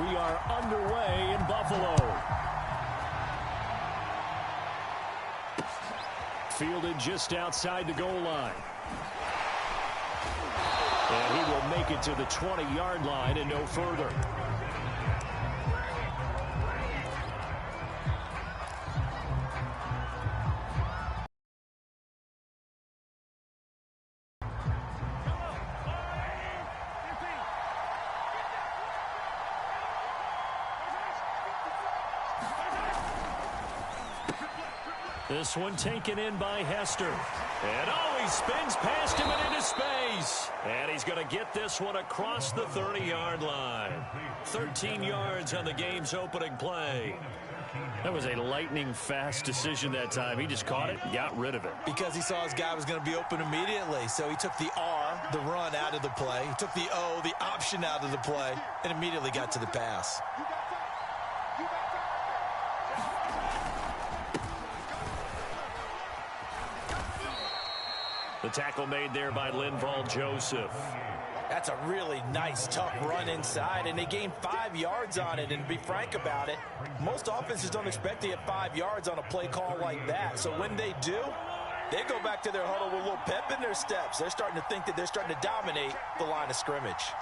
we are underway in Buffalo. Fielded just outside the goal line. And he will make it to the 20-yard line and no further. This one taken in by Hester. And he spins past him and into space. And he's going to get this one across the 30-yard line. 13 yards on the game's opening play. That was a lightning-fast decision that time. He just caught it and got rid of it. Because he saw his guy was going to be open immediately. So he took the R, the run, out of the play. He took the O, the option, out of the play, and immediately got to the pass. The tackle made there by Linval Joseph. That's a really nice, tough run inside, and they gained 5 yards on it. And to be frank about it, most offenses don't expect to get 5 yards on a play call like that. So when they do, they go back to their huddle with a little pep in their steps. They're starting to think that they're starting to dominate the line of scrimmage.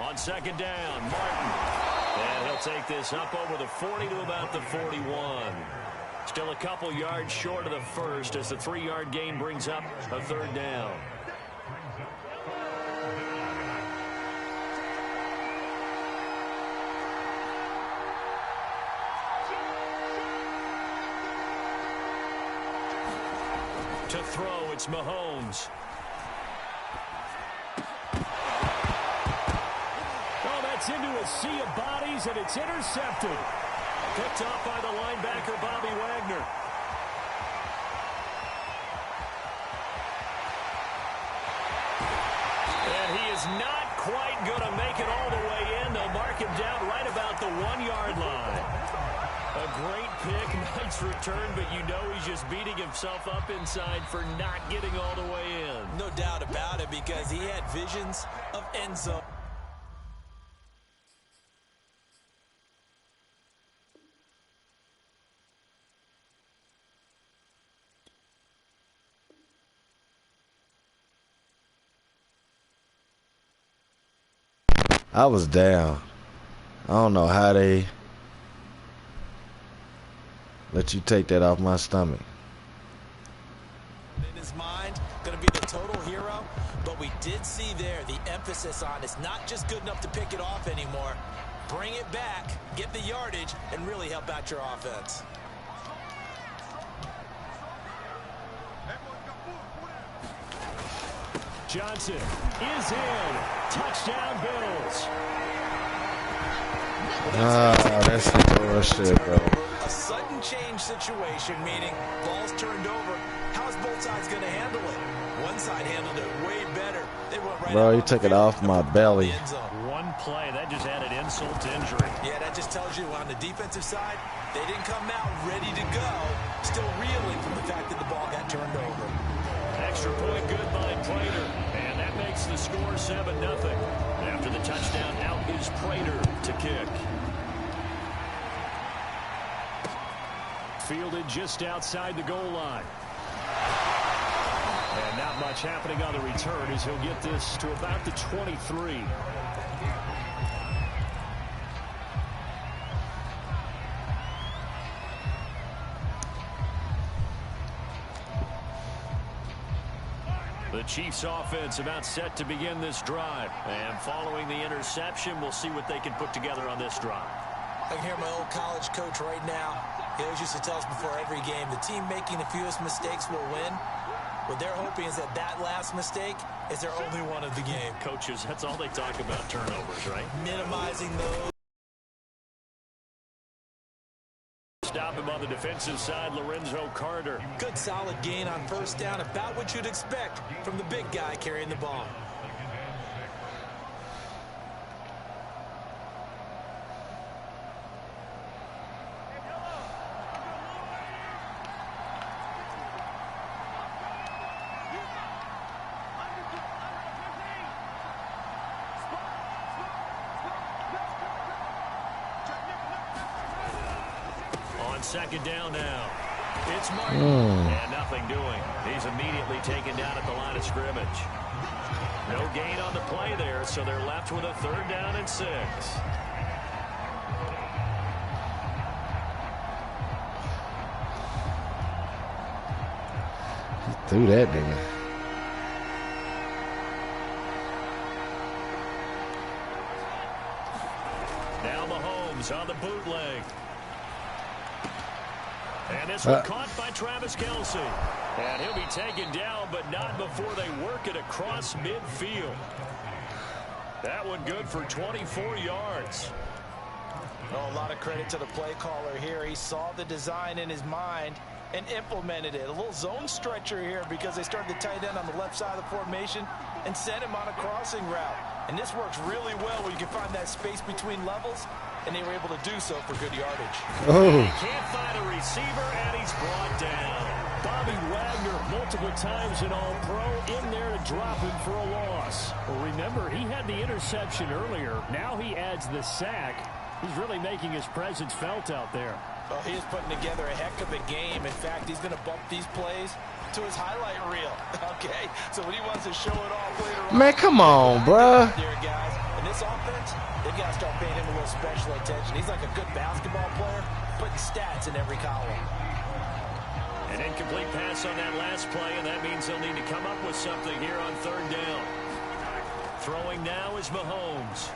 On second down, Martin. And he'll take this up over the 40 to about the 41. Still a couple yards short of the first as the 3-yard gain brings up a third down. To throw, it's Mahomes. Oh, that's into a sea of bodies, and it's intercepted. Picked off by the linebacker, Bobby Wagner. And he is not quite going to make it all the way in. They'll mark him down right about the 1-yard line. A great pick, nice return, but you know he's just beating himself up inside for not getting all the way in. No doubt about it, because he had visions of end zone. I was down. I don't know how they let you take that off my stomach. In his mind, going to be the total hero, but we did see there the emphasis on it's not just good enough to pick it off anymore. Bring it back, get the yardage, and really help out your offense. Johnson is in. Touchdown, Bills. That's some bullshit, bro. A sudden change situation, meaning ball's turned over. How's both sides going to handle it? One side handled it way better. They went right. Bro, you took it off my belly. One play, that just added insult to injury. Yeah, that just tells you on the defensive side, they didn't come out ready to go. Still reeling from the fact that the ball got turned over. Extra point good by Prater. And that makes the score 7-0. After the touchdown, out is Prater to kick. Fielded just outside the goal line. And not much happening on the return as he'll get this to about the 23. The Chiefs offense about set to begin this drive. And following the interception, we'll see what they can put together on this drive. I can hear my old college coach right now. He always used to tell us before every game, the team making the fewest mistakes will win. What they're hoping is that that last mistake is their only one of the game. Coaches, that's all they talk about, turnovers, right? Minimizing those. Stop him on the defensive side, Lorenzo Carter. Good solid gain on first down, about what you'd expect from the big guy carrying the ball. second down now. It's Martin, and nothing doing. He's immediately taken down at the line of scrimmage. No gain on the play there, so they're left with a 3rd down and 6. He threw that nigga. Now Mahomes on the bootleg. And this one caught by Travis Kelce. And he'll be taken down, but not before they work it across midfield. That one good for 24 yards. Oh, a lot of credit to the play caller here. He saw the design in his mind and implemented it. A little zone stretcher here because they started the tight end on the left side of the formation and sent him on a crossing route. And this works really well where you can find that space between levels, and they were able to do so for good yardage. Oh. He can't find a receiver, and he's brought down. Bobby Wagner, multiple times an All-Pro, in there to drop him for a loss. Well, remember, he had the interception earlier. Now he adds the sack. He's really making his presence felt out there. Well, he is putting together a heck of a game. In fact, he's going to bump these plays to his highlight reel. Okay, so when he wants to show it off later on. Man, come on, bruh. There, guys. In this offense, they've got to start paying him a little special attention. He's like a good basketball player, putting stats in every column. An incomplete pass on that last play, and that means they'll need to come up with something here on 3rd down. Throwing now is Mahomes.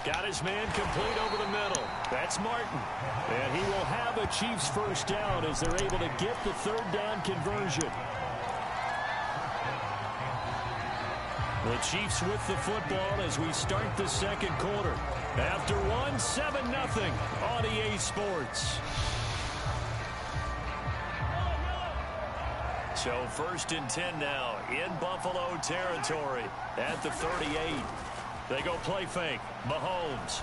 Got his man complete over the middle. That's Martin. And he will have a Chiefs 1st down as they're able to get the 3rd down conversion. The Chiefs with the football as we start the 2nd quarter. After one, 7-0 on EA Sports. So 1st and 10 now in Buffalo territory at the 38. They go play fake. Mahomes.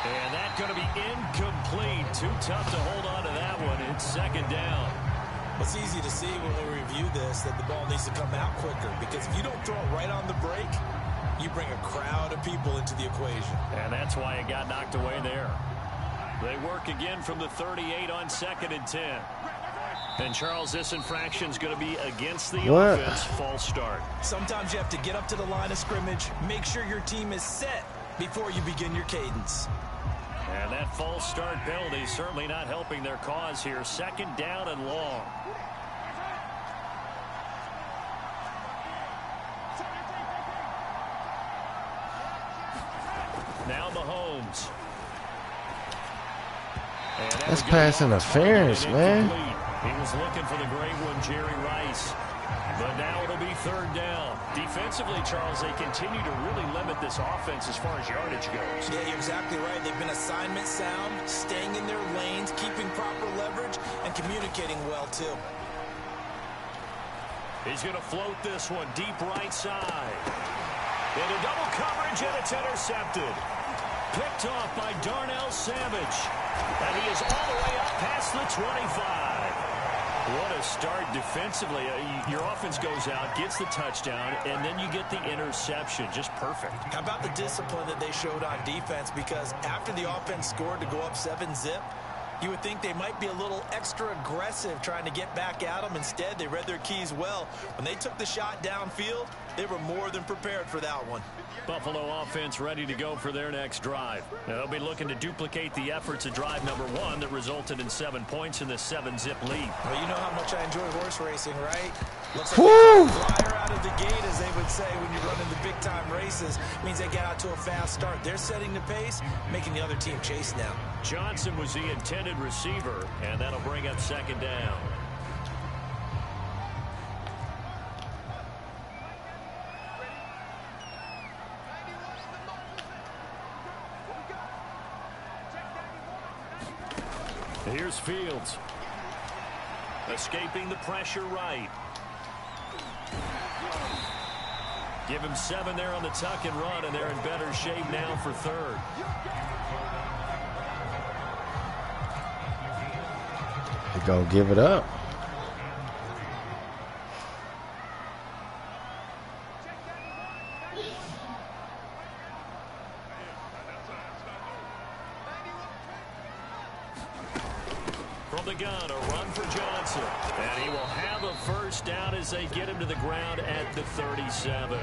And that's going to be incomplete. Too tough to hold on to that one. It's 2nd down. It's easy to see when we review this that the ball needs to come out quicker, because if you don't throw it right on the break, you bring a crowd of people into the equation. And that's why it got knocked away there. They work again from the 38 on 2nd and 10. And, Charles, this infraction's going to be against the offense. False start. Sometimes you have to get up to the line of scrimmage, make sure your team is set before you begin your cadence. And that false start penalty is certainly not helping their cause here. 2nd down and long. Now Mahomes. That's pass interference, man. He was looking for the great one, Jerry Rice. But now it'll be 3rd down. Defensively, Charles, they continue to really limit this offense as far as yardage goes. Yeah, you're exactly right. They've been assignment sound, staying in their lanes, keeping proper leverage, and communicating well, too. He's going to float this one deep right side. Into double coverage, and it's intercepted. Picked off by Darnell Savage. And he is all the way up past the 25. What a start defensively. Your offense goes out, gets the touchdown, and then you get the interception. Just perfect. How about the discipline that they showed on defense? Because after the offense scored to go up 7-zip, you would think they might be a little extra aggressive trying to get back at them. Instead, they read their keys well. When they took the shot downfield, they were more than prepared for that one. Buffalo offense ready to go for their next drive. Now, they'll be looking to duplicate the efforts of drive number 1 that resulted in 7 points in the 7-zip lead. Well, you know how much I enjoy horse racing, right? Looks like a flyer out of the gate, as they would say when you're running the big-time races. Means they get out to a fast start. They're setting the pace, making the other team chase now. Johnson was the intended receiver, and that'll bring up 2nd down. Here's Fields. Escaping the pressure right. Give him 7 there on the tuck and run, and they're in better shape now for 3rd. They're going to give it up. From the gun, a run for Johnson. And he will have a first down as they get him to the ground at the 37.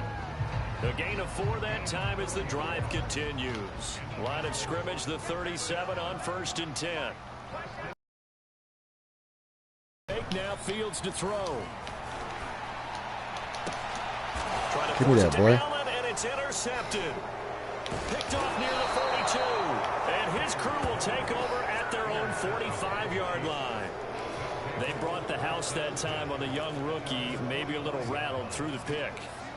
A gain of 4 that time as the drive continues. Line of scrimmage, the 37 on 1st and 10. Now Fields to throw. Give me that, boy. And it's intercepted. Picked off near the 42. And his crew will take over at their own 45-yard line. They brought the house that time on the young rookie, maybe a little rattled through the pick.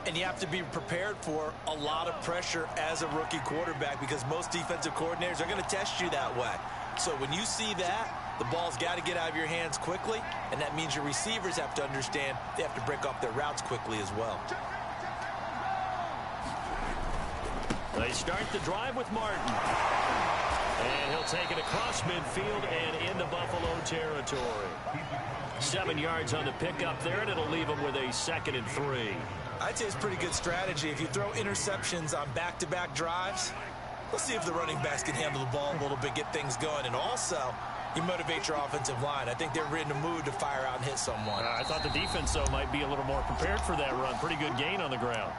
And you have to be prepared for a lot of pressure as a rookie quarterback because most defensive coordinators are going to test you that way. So when you see that, the ball's got to get out of your hands quickly, and that means your receivers have to understand they have to break off their routes quickly as well. They start the drive with Martin. And he'll take it across midfield and into Buffalo territory. 7 yards on the pickup there, and it'll leave him with a 2nd and 3. I'd say it's pretty good strategy. If you throw interceptions on back-to-back drives, let's see if the running backs can handle the ball a little bit, get things going. And also, you motivate your offensive line. I think they're in the mood to fire out and hit someone. I thought the defense, though, might be a little more prepared for that run. Pretty good gain on the ground.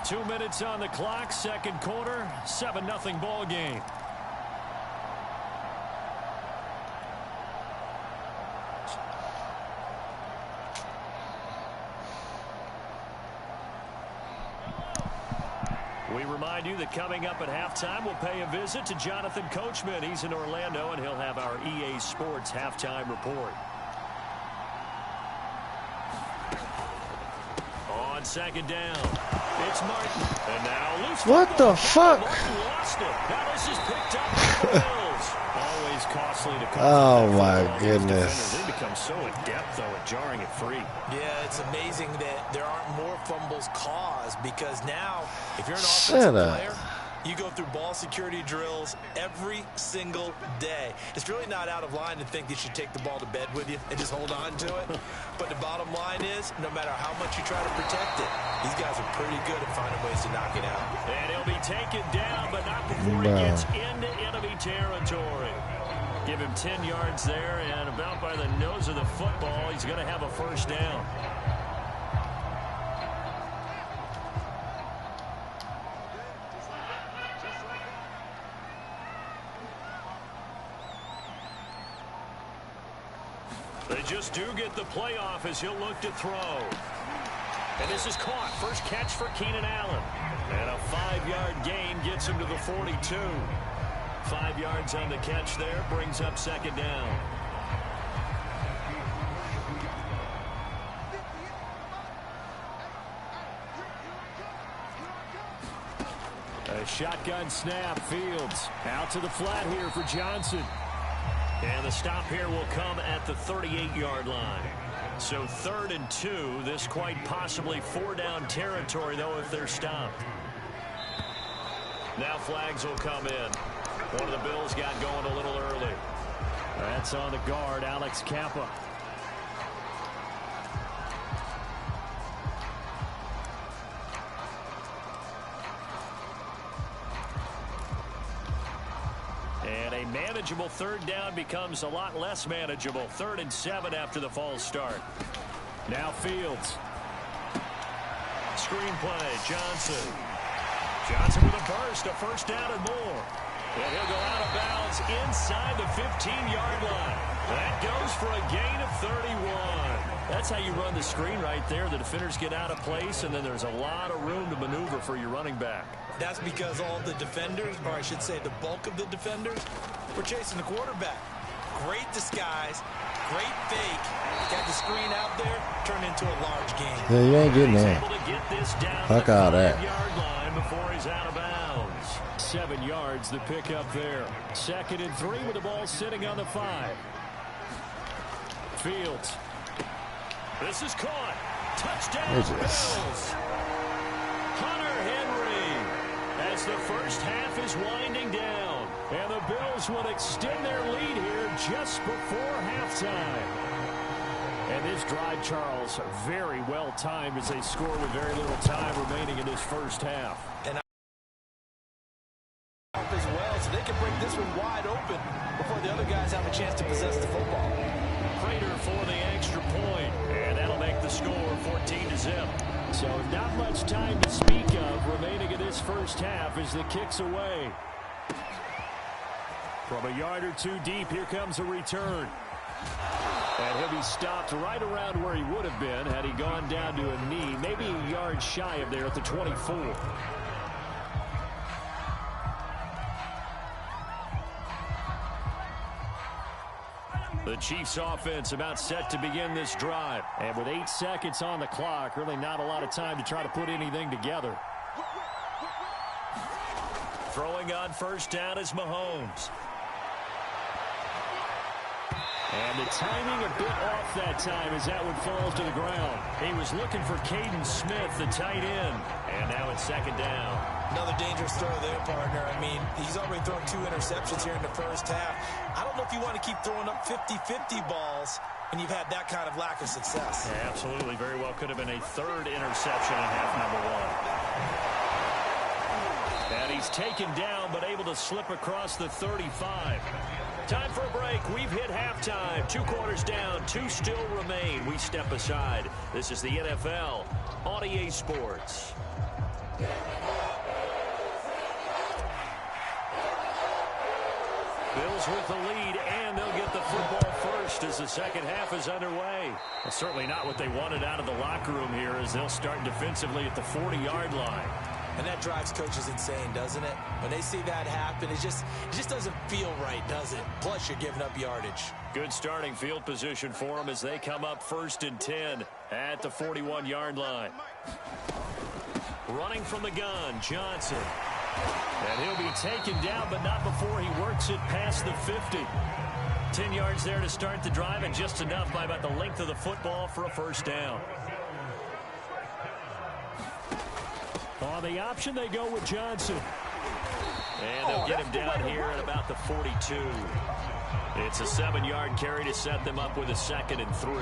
2 minutes on the clock, second quarter, 7-0 ball game. We remind you that coming up at halftime, we'll pay a visit to Jonathan Coachman. He's in Orlando, and he'll have our EA Sports halftime report. On 2nd down, it's Martin. And now loose. What the fuck? Martin lost it. Now this is picked up by the Bills. Always costly to come. Oh, my goodness. They become so adept, though, at jarring it free. Yeah, it's amazing that there aren't more fumbles caused because now, if you're an offensive player, you go through ball security drills every single day. It's really not out of line to think that you take the ball to bed with you and just hold on to it. But the bottom line is, no matter how much you try to protect it, these guys are pretty good at finding ways to knock it out. And he'll be taken down, but not before he gets into enemy territory. Give him 10 yards there, and about by the nose of the football, he's going to have a first down. They just do get the playoff as he'll look to throw. And this is caught. First catch for Keenan Allen. And a 5-yard gain gets him to the 42. 5 yards on the catch there, brings up 2nd down. A shotgun snap, Fields out to the flat here for Johnson. And the stop here will come at the 38-yard line. So 3rd and 2, this quite possibly 4-down territory, though, if they're stopped. Now flags will come in. One of the Bills got going a little early. That's on the guard, Alex Kappa. And a manageable 3rd down becomes a lot less manageable. 3rd and 7 after the false start. Now Fields. Screenplay, Johnson. Johnson with a burst, a first down and more. And he'll go out of bounds inside the 15-yard line. That goes for a gain of 31. That's how you run the screen right there. The defenders get out of place, and then there's a lot of room to maneuver for your running back. That's because all the defenders, or I should say the bulk of the defenders, were chasing the quarterback. Great disguise, great fake. Got the screen out there, turned into a large gain. Yeah, you ain't getting that. Fuck all that. Before he's out of bounds. 7 yards, the pickup there. 2nd and 3 with the ball sitting on the 5. Fields. This is caught. Touchdown, Bills. Hunter Henry. As the first half is winding down. And the Bills will extend their lead here just before halftime. And this drive, Charles, very well timed as they score with very little time remaining in this first half. And as well, so they can break this one wide open before the other guys have a chance to possess the football. not much time to speak of remaining in this first half as the kick's away. From a yard or two deep, here comes a return. And he'll be stopped right around where he would have been had he gone down to a knee, maybe a yard shy of there at the 24. The Chiefs offense about set to begin this drive. And with 8 seconds on the clock, really not a lot of time to try to put anything together. Throwing on first down is Mahomes. And the timing a bit off that time as that one falls to the ground. He was looking for Caden Smith, the tight end. And now it's second down. Another dangerous throw there, partner. I mean, he's already thrown 2 interceptions here in the first half. I don't know if you want to keep throwing up 50-50 balls when you've had that kind of lack of success. Yeah, absolutely. Very well could have been a third interception in half number 1. And he's taken down, but able to slip across the 35. Time for a break. We've hit halftime. 2 quarters down. 2 still remain. We step aside. This is the NFL on EA Sports. Bills with the lead, and they'll get the football first as the second half is underway. Well, certainly not what they wanted out of the locker room here as they'll start defensively at the 40-yard line. And that drives coaches insane, doesn't it? When they see that happen, it just doesn't feel right, does it? Plus, you're giving up yardage. Good starting field position for them as they come up 1st and 10 at the 41-yard line. Running from the gun, Johnson. And he'll be taken down, but not before he works it past the 50. 10 yards there to start the drive, and just enough by about the length of the football for a first down. On the option, they go with Johnson. And they'll get him down here at about the 42. It's a 7-yard carry to set them up with a 2nd and 3.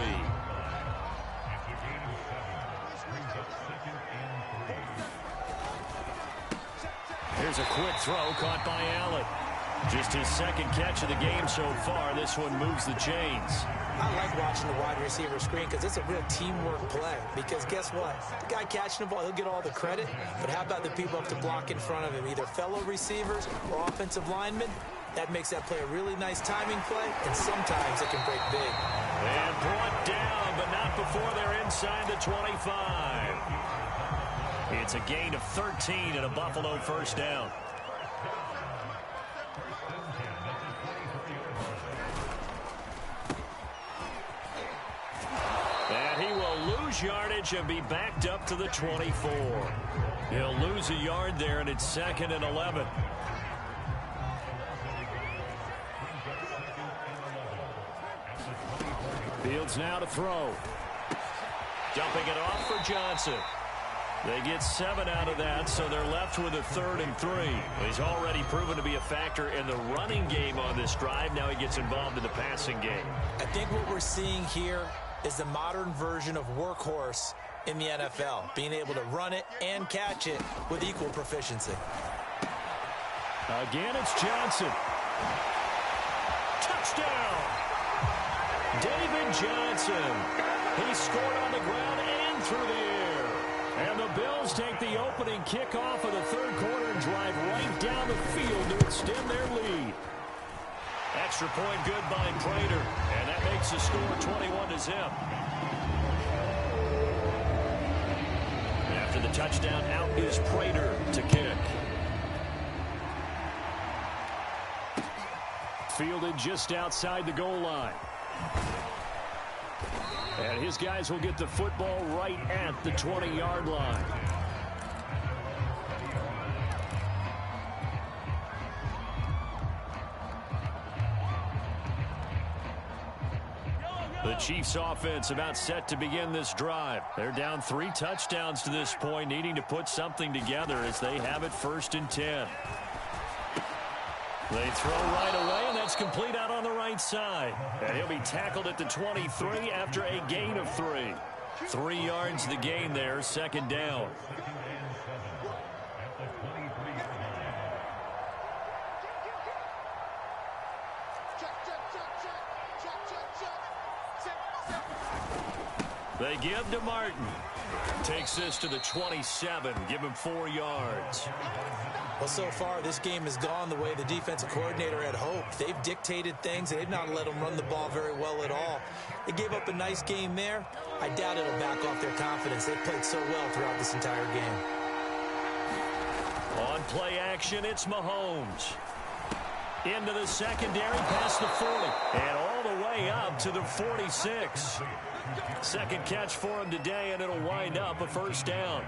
Here's a quick throw caught by Allen. Just his 2nd catch of the game so far. This one moves the chains. I like watching the wide receiver screen because it's a real teamwork play. Because guess what? The guy catching the ball, he'll get all the credit. But how about the people up to block in front of him? Either fellow receivers or offensive linemen. That makes that play a really nice timing play. And sometimes it can break big. And brought down, but not before they're inside the 25. It's a gain of 13 and a Buffalo first down. And he will lose yardage and be backed up to the 24. He'll lose a yard there, and it's 2nd and 11. Fields now to throw. Dumping it off for Johnson. They get 7 out of that, so they're left with a 3rd and 3. He's already proven to be a factor in the running game on this drive. Now he gets involved in the passing game. I think what we're seeing here is the modern version of workhorse in the NFL, being able to run it and catch it with equal proficiency. Again, it's Johnson. Touchdown! David Johnson. He scored on the ground and through the air. And the Bills take the opening kickoff of the 3rd quarter and drive right down the field to extend their lead. Extra point good by Prater, and that makes the score 21-0. After the touchdown, out is Prater to kick. Fielded just outside the goal line. And his guys will get the football right at the 20-yard line. The Chiefs offense about set to begin this drive. They're down 3 touchdowns to this point, needing to put something together as they have it 1st and 10. They throw right away, and that's complete out on the right side. And he'll be tackled at the 23 after a gain of 3. 3 yards the gain there, 2nd down. They give to Martin. Takes this to the 27. Give him 4 yards. Well, so far, this game has gone the way the defensive coordinator had hoped. They've dictated things. They've not let them run the ball very well at all. They gave up a nice game there. I doubt it'll back off their confidence. They've played so well throughout this entire game. On play action, it's Mahomes. Into the secondary, past the 40. And all the way up to the 46. Second catch for him today, and it'll wind up a first down.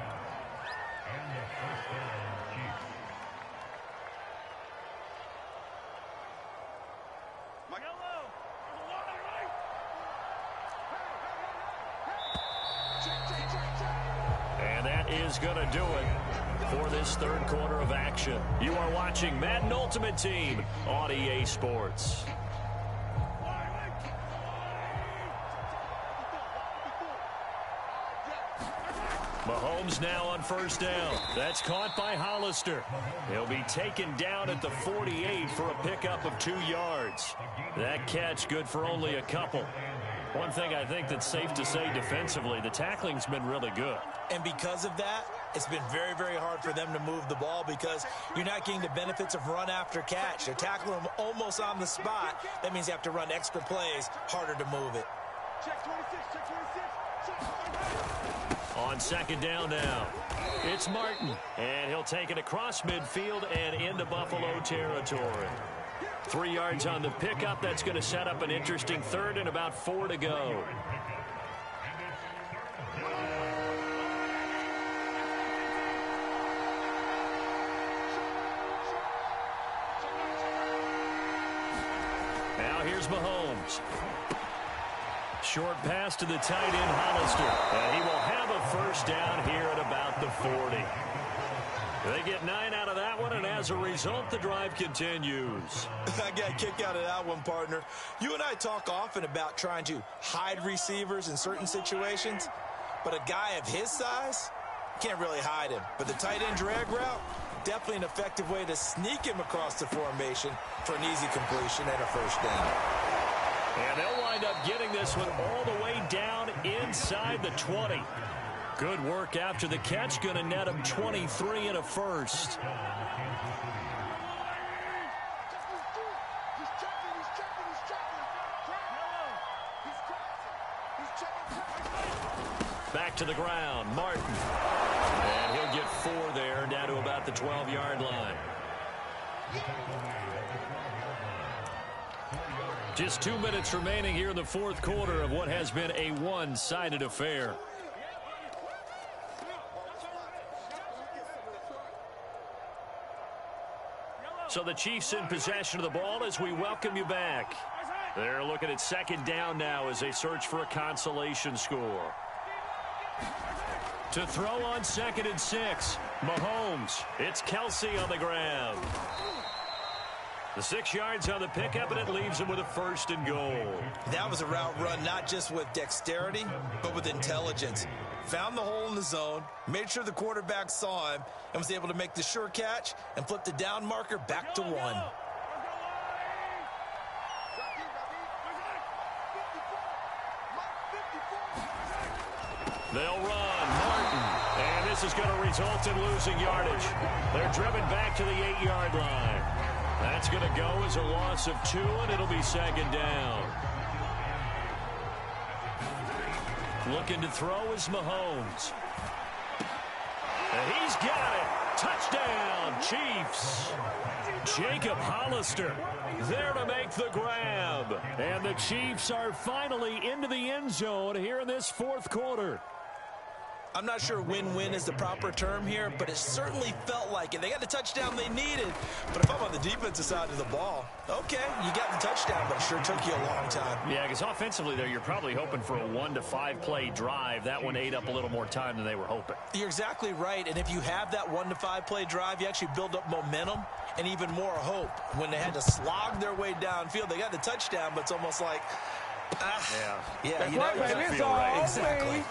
And that is going to do it for this third quarter of action. You are watching Madden Ultimate Team on EA Sports. Mahomes now on first down. That's caught by Hollister. He'll be taken down at the 48 for a pickup of 2 yards. That catch good for only a couple. One thing I think that's safe to say defensively, the tackling's been really good. And because of that, it's been very, very hard for them to move the ball because you're not getting the benefits of run after catch. They're tackling them almost on the spot. That means you have to run extra plays, harder to move it. Check 26, check 26, check 26. On second down now, it's Martin. And he'll take it across midfield and into Buffalo territory. 3 yards on the pickup. That's going to set up an interesting third and about 4 to go. Now here's Mahomes. Short pass to the tight end, Hollister. And he will have a first down here at about the 40. They get 9 out of that one, and as a result, the drive continues. I got a kick out of that one, partner. You and I talk often about trying to hide receivers in certain situations, but a guy of his size can't really hide him. But the tight end drag route, definitely an effective way to sneak him across the formation for an easy completion and a first down. And they'll wind up getting this one all the way down inside the 20. Good work after the catch. Going to net him 23 and a first. Back to the ground, Martin. And he'll get 4 there, down to about the 12-yard line. Just 2 minutes remaining here in the fourth quarter of what has been a one-sided affair. So the Chiefs in possession of the ball as we welcome you back. They're looking at second down now as they search for a consolation score. To throw on 2nd and 6, Mahomes. It's Kelsey on the ground. The 6 yards on the pickup, and it leaves him with a 1st and goal. That was a route run not just with dexterity, but with intelligence. Found the hole in the zone, made sure the quarterback saw him, and was able to make the sure catch and flip the down marker back to 1. They'll run. Martin. And this is going to result in losing yardage. They're driven back to the 8-yard line. That's going to go as a loss of 2, and it'll be second down. Looking to throw is Mahomes. And he's got it. Touchdown, Chiefs. Jacob Hollister there to make the grab. And the Chiefs are finally into the end zone here in this fourth quarter. I'm not sure win-win is the proper term here, but it certainly felt like it. They got the touchdown they needed, but if I'm on the defensive side of the ball, okay, you got the touchdown, but it sure took you a long time. Yeah, because offensively there, you're probably hoping for a 1 to 5 play drive. That one ate up a little more time than they were hoping. You're exactly right, and if you have that 1 to 5 play drive, you actually build up momentum and even more hope. When they had to slog their way downfield, they got the touchdown, but it's almost like, That's you right, know, baby. It's feel all right. on Exactly. me.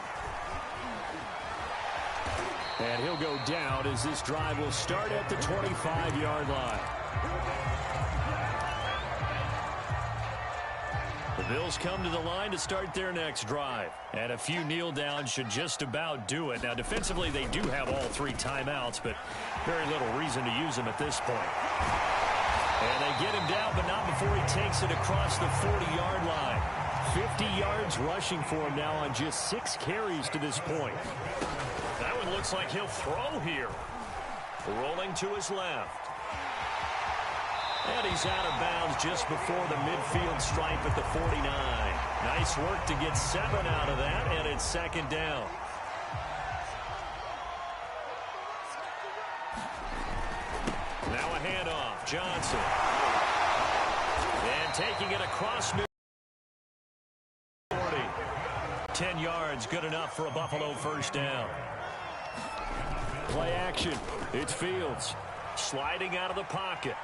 And he'll go down as this drive will start at the 25-yard line. The Bills come to the line to start their next drive. And a few kneel downs should just about do it. Now, defensively, they do have all 3 timeouts, but very little reason to use them at this point. And they get him down, but not before he takes it across the 40-yard line. 50 yards rushing for him now on just 6 carries to this point. That one looks like he'll throw here. Rolling to his left. And he's out of bounds just before the midfield stripe at the 49. Nice work to get 7 out of that, and it's 2nd down. Now a handoff. Johnson. And taking it across mid 40. 10 yards, good enough for a Buffalo first down. Play action. It's Fields. Sliding out of the pocket.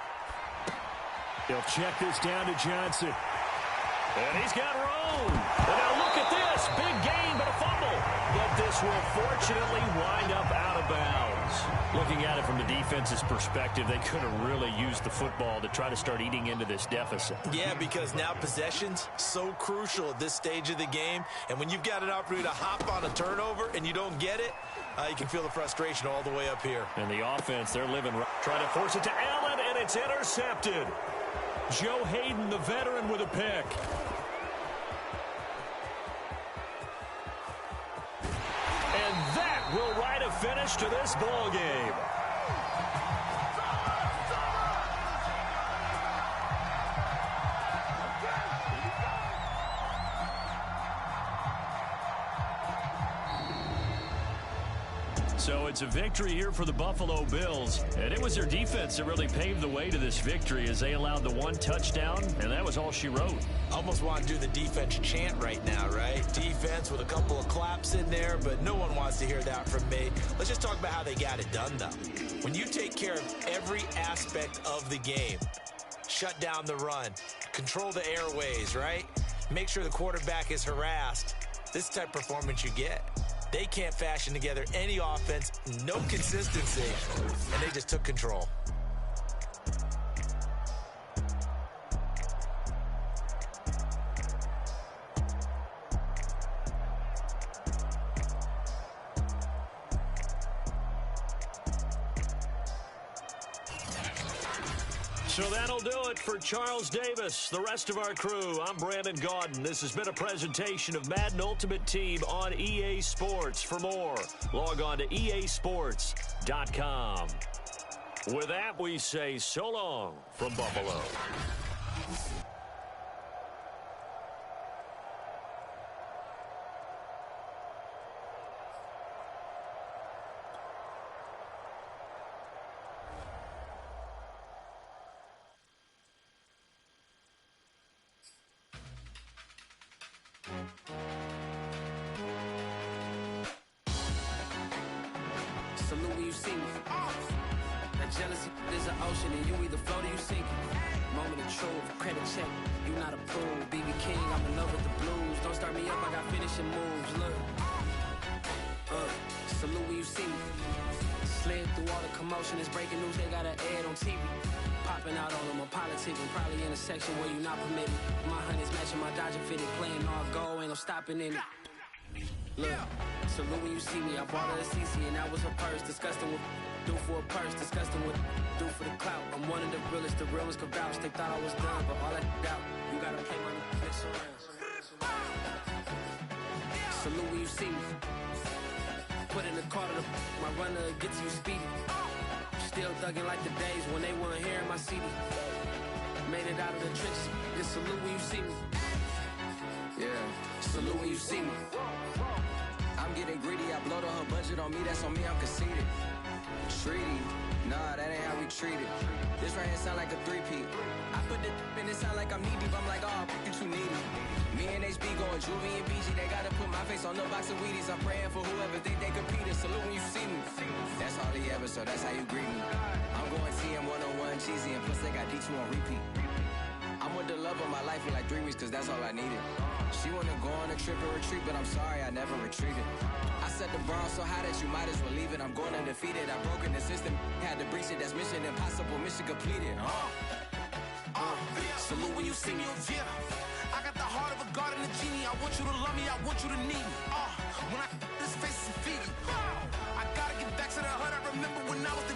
They'll check this down to Johnson. And he's got room. And now look at this. Big gain, but a fumble. But this will fortunately wind up out of bounds. Looking at it from the defense's perspective, they could have really used the football to try to start eating into this deficit. Yeah, because now possession's so crucial at this stage of the game. And when you've got an opportunity to hop on a turnover and you don't get it, you can feel the frustration all the way up here. And the offense, they're living, trying to force it to Allen, and it's intercepted. Joe Hayden, the veteran, with a pick. And that will write a finish to this ball game. So it's a victory here for the Buffalo Bills, and it was their defense that really paved the way to this victory as they allowed the 1 touchdown, and that was all she wrote. Almost want to do the defense chant right now, right? Defense with a couple of claps in there, but no one wants to hear that from me. Let's just talk about how they got it done, though. When you take care of every aspect of the game, shut down the run, control the airways, right? Make sure the quarterback is harassed. This is the type of performance you get. They can't fashion together any offense, no consistency, and they just took control. So that'll do it for Charles Davis, the rest of our crew. I'm Brandon Gaudin. This has been a presentation of Madden Ultimate Team on EA Sports. For more, log on to easports.com. With that, we say so long from Buffalo. Salute when you see me. That jealousy is an ocean, and you either float or you sink it. Moment of truth, credit check, you not approved. BB King, I'm in love with the blues. Don't start me up, I got finishing moves. Look, salute when you see me. Slid through all the commotion, it's breaking news, they got an ad on TV. Popping out on them, I'm politicking, probably in a section where you not permitted. My honey's matching my Dodger fitted, playing all goal, ain't no stopping in it. Look, salute when you see me. I bought her a CC and that was her purse. Disgusting with do for a purse. Disgusting with do for the clout. I'm one of the realest. The real ones could vouch. They thought I was done, but all I doubt. You gotta play my fix around. Salute when you see me. Put in the car to the my runner gets you speedy. Still thugging like the days when they weren't here in my CD. Made it out of the trenches. Just salute when you see me. Yeah, salute when you see me. I'm getting greedy, I blow to her budget on me, that's on me, I'm conceited. Treaty, nah, that ain't how we treat it. This right here sound like a three-peat. I put the in it sound like I'm knee deep, I'm like, oh, you too needy. Me and HB going Juvie and BG, they gotta put my face on the box of Wheaties. I'm praying for whoever think they competed, salute when you see me. That's all he ever, so that's how you greet me. I'm going TM 101 cheesy, and plus they got D2 on repeat. I'm with the love of my life for like 3 weeks, cause that's all I needed. She wanna go on a trip and retreat, but I'm sorry, I never retreated. I set the bar so high that you might as well leave it. I'm going undefeated, I broke in the system, had to breach it, that's mission impossible, mission completed. Salute when you see me. I got the heart of a want you to love me, I want you to need me. When I this face is feed I gotta get back to the hood. I remember when I was the